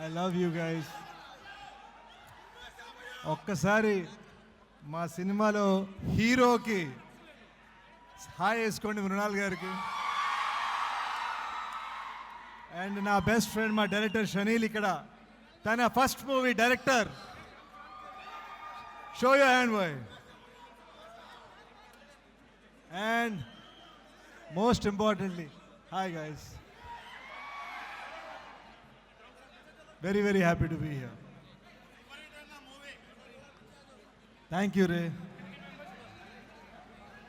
I love you guys. ఒక్కసారి మా సినిమాలో హీరోకి హాయ్ వేసుకోండి మృణాల్ గారికి. అండ్ నా బెస్ట్ ఫ్రెండ్ మా డైరెక్టర్ షనీల్ ఇక్కడ, తన first movie director. Show your hand boy. And most importantly, hi guys, very very happy to be here. Thank you Ray.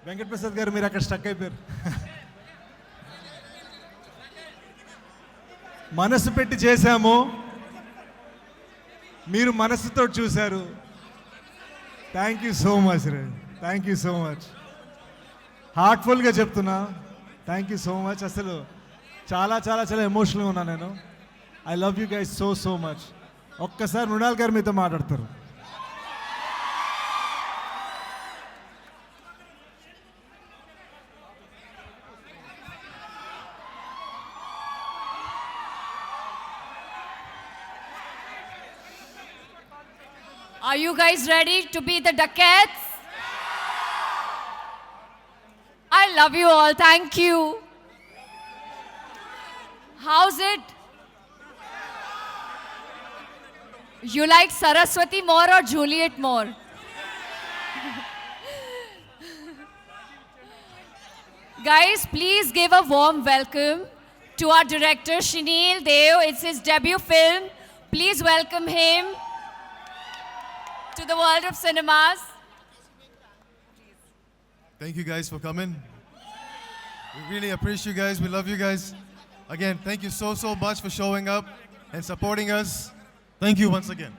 Venkat Prasad గారు మీరు అక్కడ స్టక్ అయిపోయారు. మనసు పెట్టి చేశాము, మీరు మనసుతో చూశారు. Thank you so much Ray, thank you so much. హార్ట్ఫుల్గా చెప్తున్నా, థ్యాంక్ యూ సో మచ్. అసలు చాలా చాలా చాలా ఎమోషనల్గా ఉన్నా నేను. I love you guys so so much. ఒక్కసారి మృణాల్ గారు మీతో మాట్లాడతారు. Are you guys ready to be the Duckettes? I love you all. Thank you. How's it? You like Saraswati more or Juliet more? Guys, please give a warm welcome to our director Shinil Dev. It's his debut film. Please welcome him to the world of cinemas. Thank you guys for coming. We really appreciate you guys. We love you guys. Again, thank you so much for showing up and supporting us. Thank you once again.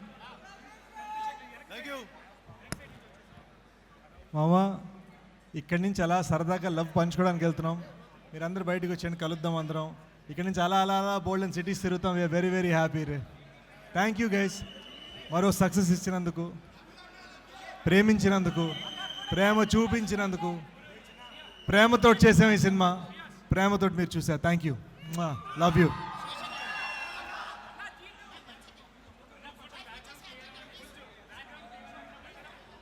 Thank you. మామా, ఇక్కడి నుంచి అలా సరదాగా love పంచుకోవడానికి వెళ్తున్నాం. మీరందరూ బయటకు వచ్చేయండి, కలుద్దాం అందరం. ఇక్కడి నుంచి అలా అలా అలా బోల్డ్ అండ్ సిటీస్ తిరుగుతాం. వీఆర్ వెరీ వెరీ హ్యాపీ రే. థ్యాంక్ యూ గైస్, మరో సక్సెస్ ఇచ్చినందుకు, ప్రేమించినందుకు, ప్రేమ చూపించినందుకు. ప్రేమతో చేసాం ఈ సినిమా, ప్రేమతో మీరు చూసారు. Thank you, love you.